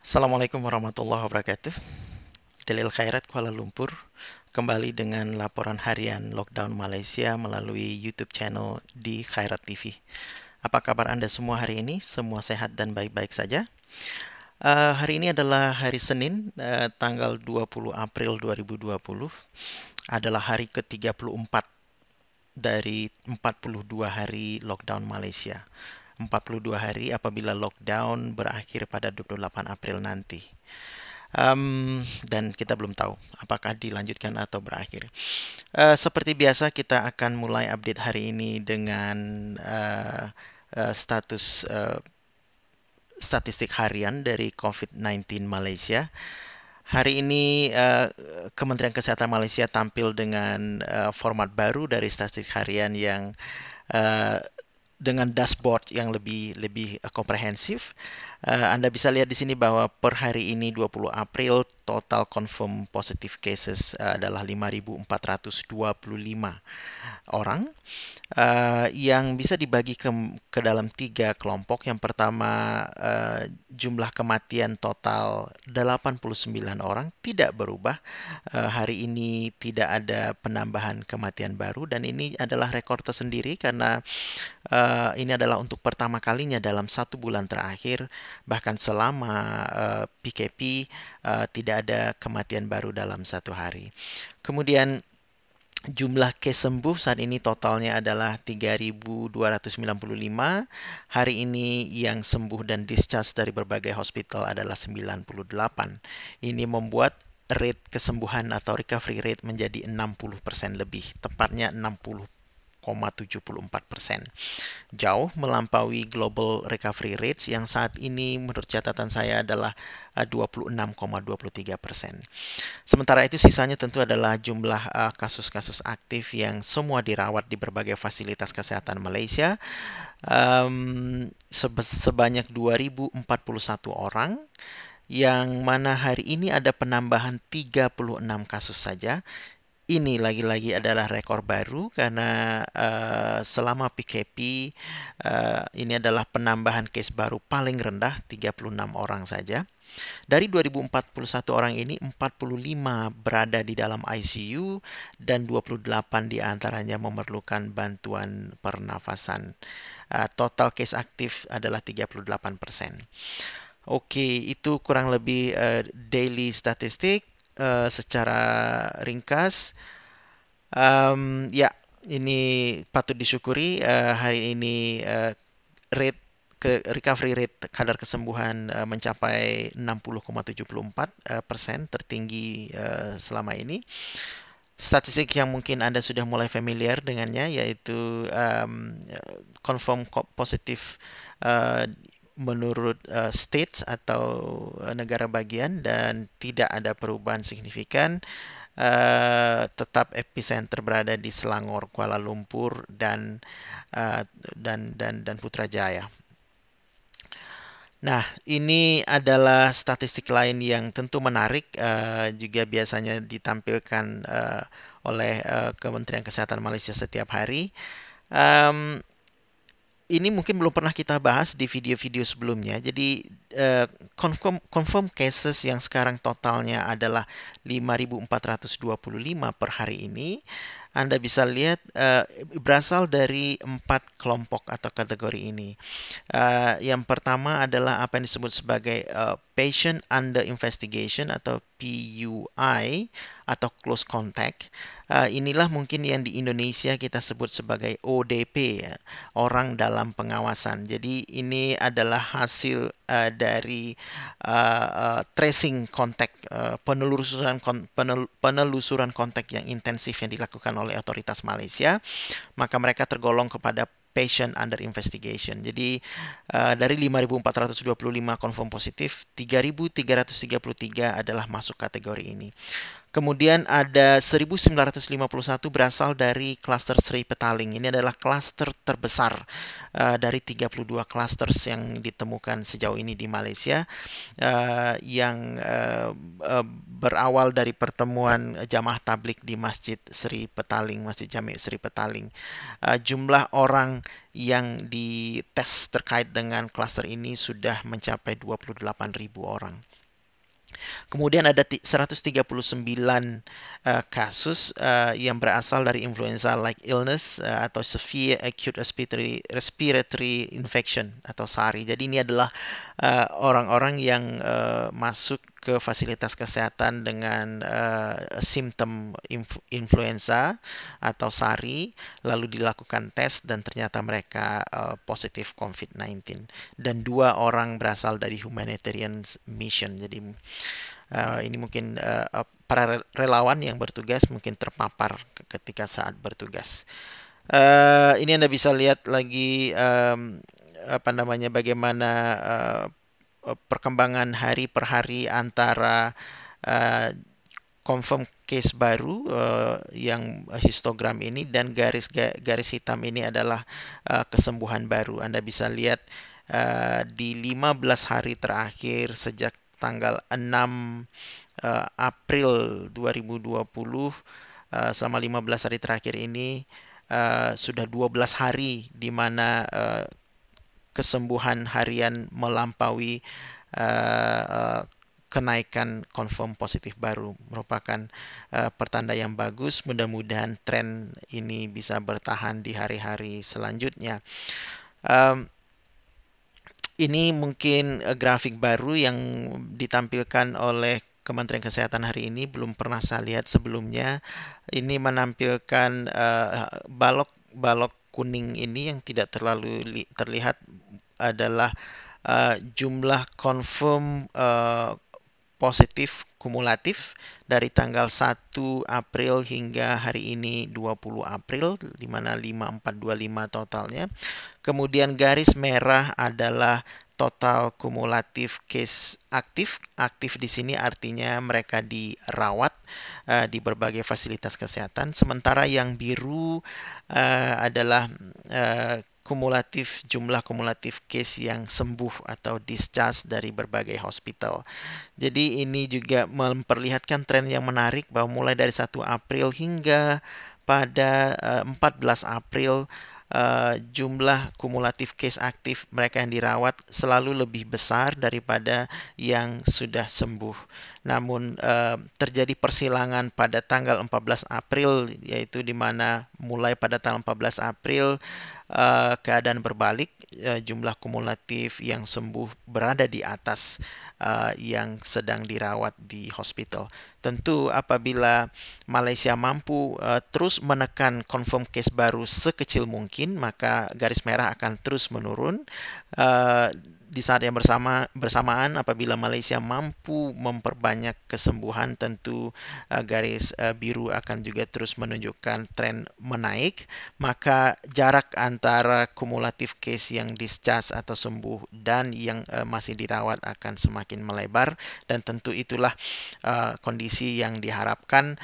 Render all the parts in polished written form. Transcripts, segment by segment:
Assalamualaikum warahmatullahi wabarakatuh. Dalil Khairat Kuala Lumpur kembali dengan laporan harian lockdown Malaysia melalui YouTube channel di Khairat TV. Apa kabar Anda semua hari ini? Semua sehat dan baik-baik saja? Hari ini adalah hari Senin, tanggal 20 April 2020. Adalah hari ke-34 dari 42 hari lockdown Malaysia. 42 hari apabila lockdown berakhir pada 28 April nanti. Dan kita belum tahu apakah dilanjutkan atau berakhir. Seperti biasa, kita akan mulai update hari ini dengan status statistik harian dari COVID-19 Malaysia. Hari ini Kementerian Kesehatan Malaysia tampil dengan format baru dari statistik harian yang uh, dengan dashboard yang lebih komprehensif. Anda bisa lihat di sini bahwa per hari ini 20 April total confirm positive cases adalah 5.425 orang, yang bisa dibagi ke dalam tiga kelompok. Yang pertama, jumlah kematian total 89 orang tidak berubah. Hari ini tidak ada penambahan kematian baru dan ini adalah rekor tersendiri karena ini adalah untuk pertama kalinya dalam 1 bulan terakhir, bahkan selama PKP, tidak ada kematian baru dalam 1 hari. Kemudian jumlah case sembuh saat ini totalnya adalah 3.295. Hari ini yang sembuh dan discharge dari berbagai hospital adalah 98. Ini membuat rate kesembuhan atau recovery rate menjadi 60% lebih, tepatnya 60,74%. Jauh melampaui global recovery rates yang saat ini menurut catatan saya adalah 26,23%. Sementara itu sisanya tentu adalah jumlah kasus-kasus aktif yang semua dirawat di berbagai fasilitas kesehatan Malaysia, sebanyak 2.041 orang, yang mana hari ini ada penambahan 36 kasus saja. Ini lagi-lagi adalah rekor baru karena selama PKP ini adalah penambahan case baru paling rendah, 36 orang saja. Dari 2.041 orang ini, 45 berada di dalam ICU dan 28 diantaranya memerlukan bantuan pernafasan. Total case aktif adalah 38%. Oke, itu kurang lebih daily statistik secara ringkas. Ya, ini patut disyukuri. Hari ini rate recovery rate kadar kesembuhan mencapai 60,74%, tertinggi selama ini. Statistik yang mungkin Anda sudah mulai familiar dengannya yaitu confirm positif uh, menurut states atau negara bagian dan tidak ada perubahan signifikan. Tetap epicenter berada di Selangor, Kuala Lumpur dan Putrajaya. Nah, ini adalah statistik lain yang tentu menarik, juga biasanya ditampilkan oleh Kementerian Kesehatan Malaysia setiap hari. Um, ini mungkin belum pernah kita bahas di video-video sebelumnya. Jadi, confirm cases yang sekarang totalnya adalah 5.425 per hari ini. Anda bisa lihat berasal dari 4 kelompok atau kategori ini. Yang pertama adalah apa yang disebut sebagai patient under investigation atau PUI atau close contact. Inilah mungkin yang di Indonesia kita sebut sebagai ODP, ya, orang dalam pengawasan. Jadi ini adalah hasil dari tracing kontak, penelusuran kontak yang intensif yang dilakukan oleh otoritas Malaysia. Maka mereka tergolong kepada patient under investigation. Jadi dari 5.425 confirm positif, 3.333 adalah masuk kategori ini. Kemudian ada 1.951 berasal dari klaster Seri Petaling. Ini adalah klaster terbesar dari 32 clusters yang ditemukan sejauh ini di Malaysia, yang berawal dari pertemuan jamaah tablik di Masjid Seri Petaling, Masjid Jami' Seri Petaling. Jumlah orang yang dites terkait dengan klaster ini sudah mencapai 28.000 orang. Kemudian ada 139 kasus yang berasal dari influenza like illness atau severe acute respiratory infection atau SARI. Jadi ini adalah orang-orang yang masuk ke fasilitas kesehatan dengan simptom influenza atau SARI, lalu dilakukan tes dan ternyata mereka positif COVID-19. Dan 2 orang berasal dari humanitarian mission. Jadi ini mungkin para relawan yang bertugas mungkin terpapar ketika saat bertugas. Ini Anda bisa lihat lagi apa namanya bagaimana perkembangan hari per hari antara uh, confirm case baru yang histogram ini dan garis hitam ini adalah kesembuhan baru. Anda bisa lihat di 15 hari terakhir sejak tanggal 6 April 2020 selama 15 hari terakhir ini sudah 12 hari di mana kesembuhan harian melampaui kenaikan confirm positif baru merupakan pertanda yang bagus. Mudah-mudahan tren ini bisa bertahan di hari-hari selanjutnya. Um, ini mungkin grafik baru yang ditampilkan oleh Kementerian Kesehatan hari ini, belum pernah saya lihat sebelumnya. Ini menampilkan balok-balok kuning ini yang tidak terlalu terlihat adalah jumlah confirm positif kumulatif dari tanggal 1 April hingga hari ini 20 April, di mana 5425 totalnya. Kemudian garis merah adalah total kumulatif case aktif. Aktif di sini artinya mereka dirawat di berbagai fasilitas kesehatan. Sementara yang biru adalah jumlah kumulatif case yang sembuh atau discharge dari berbagai hospital. Jadi ini juga memperlihatkan tren yang menarik bahwa mulai dari 1 April hingga pada 14 April jumlah kumulatif case aktif mereka yang dirawat selalu lebih besar daripada yang sudah sembuh. Namun terjadi persilangan pada tanggal 14 April, yaitu di mana mulai pada tanggal 14 April keadaan berbalik, jumlah kumulatif yang sembuh berada di atas yang sedang dirawat di hospital. Tentu apabila Malaysia mampu terus menekan confirm case baru sekecil mungkin, maka garis merah akan terus menurun. Di saat yang bersamaan apabila Malaysia mampu memperbanyak kesembuhan, tentu garis biru akan juga terus menunjukkan tren menaik, maka jarak antara kumulatif case yang discharge atau sembuh dan yang masih dirawat akan semakin melebar, dan tentu itulah kondisi yang diharapkan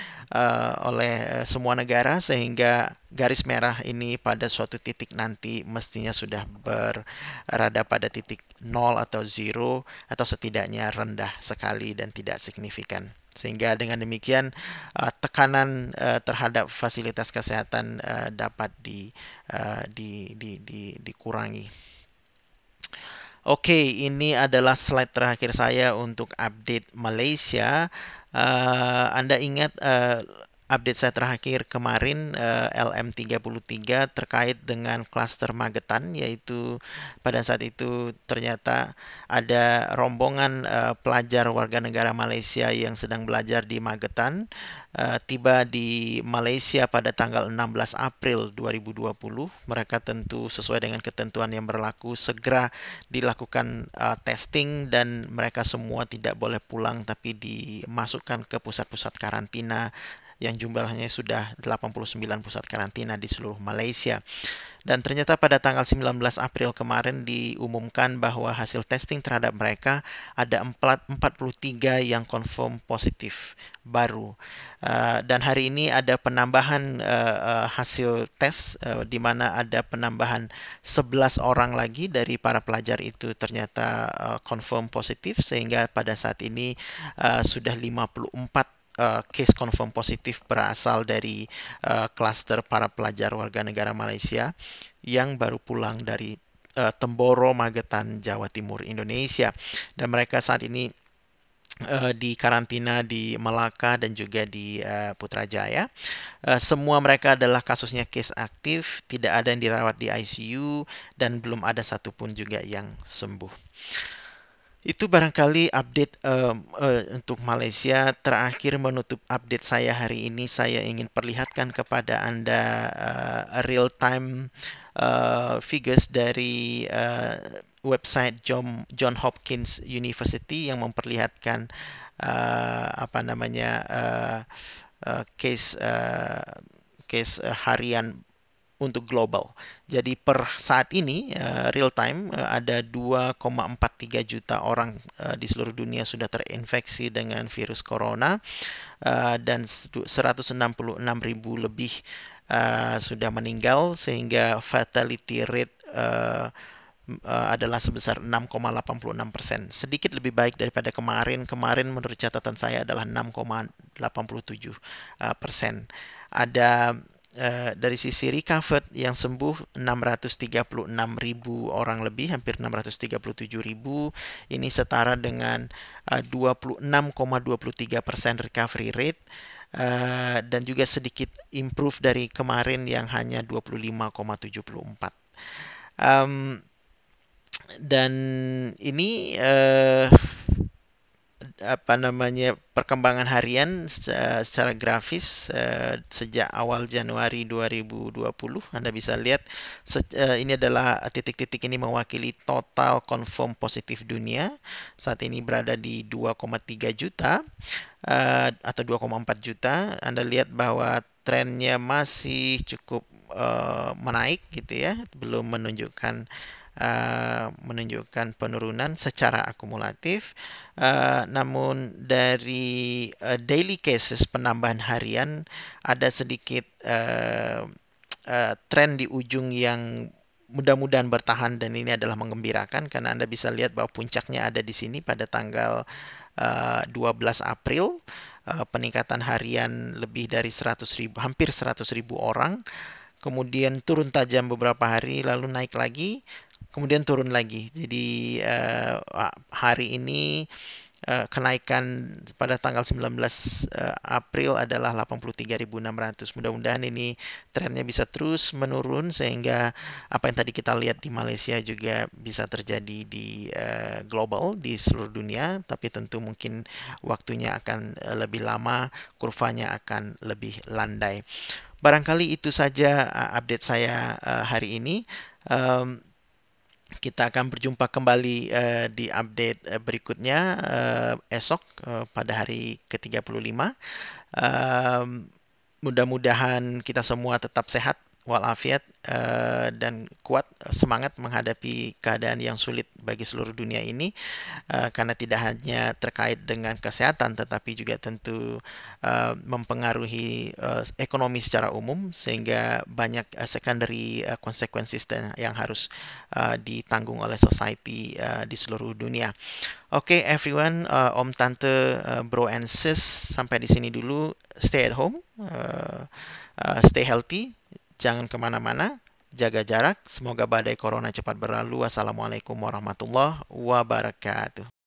oleh semua negara, sehingga garis merah ini pada suatu titik nanti mestinya sudah berada pada titik 0 atau 0 atau setidaknya rendah sekali dan tidak signifikan. Sehingga dengan demikian tekanan terhadap fasilitas kesehatan dapat dikurangi. Oke, ini adalah slide terakhir saya untuk update Malaysia. Anda ingat update saya terakhir kemarin LM33 terkait dengan klaster Magetan, yaitu pada saat itu ternyata ada rombongan pelajar warga negara Malaysia yang sedang belajar di Magetan tiba di Malaysia pada tanggal 16 April 2020. Mereka tentu sesuai dengan ketentuan yang berlaku segera dilakukan testing dan mereka semua tidak boleh pulang tapi dimasukkan ke pusat-pusat karantina yang jumlahnya sudah 89 pusat karantina di seluruh Malaysia. Dan ternyata pada tanggal 19 April kemarin diumumkan bahwa hasil testing terhadap mereka ada 43 yang confirm positif baru. Dan hari ini ada penambahan hasil tes di mana ada penambahan 11 orang lagi dari para pelajar itu ternyata confirm positif, sehingga pada saat ini sudah 54 case confirm positif berasal dari klaster para pelajar warga negara Malaysia yang baru pulang dari Temboro, Magetan, Jawa Timur, Indonesia. Dan mereka saat ini di karantina di Melaka dan juga di Putrajaya. Semua mereka adalah kasusnya case aktif, tidak ada yang dirawat di ICU, dan belum ada satupun juga yang sembuh. Itu barangkali update untuk Malaysia. Terakhir menutup update saya hari ini, saya ingin perlihatkan kepada Anda real time figures dari website John Hopkins University yang memperlihatkan apa namanya case harian untuk global. Jadi per saat ini real time ada 2,43 juta orang di seluruh dunia sudah terinfeksi dengan virus corona, dan 166 ribu lebih sudah meninggal, sehingga fatality rate adalah sebesar 6,86%. Sedikit lebih baik daripada kemarin. Kemarin menurut catatan saya adalah 6,87%. Ada dari sisi recovered yang sembuh 636 ribu orang lebih, hampir 637 ribu. Ini setara dengan 26,23% recovery rate. Dan juga sedikit improve dari kemarin yang hanya 25,74. Dan ini apa namanya perkembangan harian secara grafis sejak awal Januari 2020. Anda bisa lihat ini adalah titik-titik ini mewakili total confirm positif dunia. Saat ini berada di 2,3 juta atau 2,4 juta. Anda lihat bahwa trennya masih cukup menaik gitu ya, belum menunjukkan penurunan secara akumulatif. Namun dari daily cases penambahan harian ada sedikit tren di ujung yang mudah-mudahan bertahan, dan ini adalah menggembirakan karena Anda bisa lihat bahwa puncaknya ada di sini pada tanggal 12 April. Peningkatan harian lebih dari 100 ribu, hampir 100 ribu orang. Kemudian turun tajam beberapa hari, lalu naik lagi, kemudian turun lagi. Jadi hari ini kenaikan pada tanggal 19 April adalah 83.600. Mudah-mudahan ini trennya bisa terus menurun sehingga apa yang tadi kita lihat di Malaysia juga bisa terjadi di global, di seluruh dunia, tapi tentu mungkin waktunya akan lebih lama, kurvanya akan lebih landai. Barangkali itu saja update saya hari ini. Kita akan berjumpa kembali di update berikutnya esok pada hari ke-35. Mudah-mudahan kita semua tetap sehat walafiat dan kuat semangat menghadapi keadaan yang sulit bagi seluruh dunia ini, karena tidak hanya terkait dengan kesehatan tetapi juga tentu mempengaruhi ekonomi secara umum, sehingga banyak secondary consequences yang harus ditanggung oleh society di seluruh dunia. Oke, everyone, Om, Tante, Bro and Sis, sampai di sini dulu. Stay at home, stay healthy, jangan kemana-mana, jaga jarak. Semoga badai corona cepat berlalu. Wassalamualaikum warahmatullahi wabarakatuh.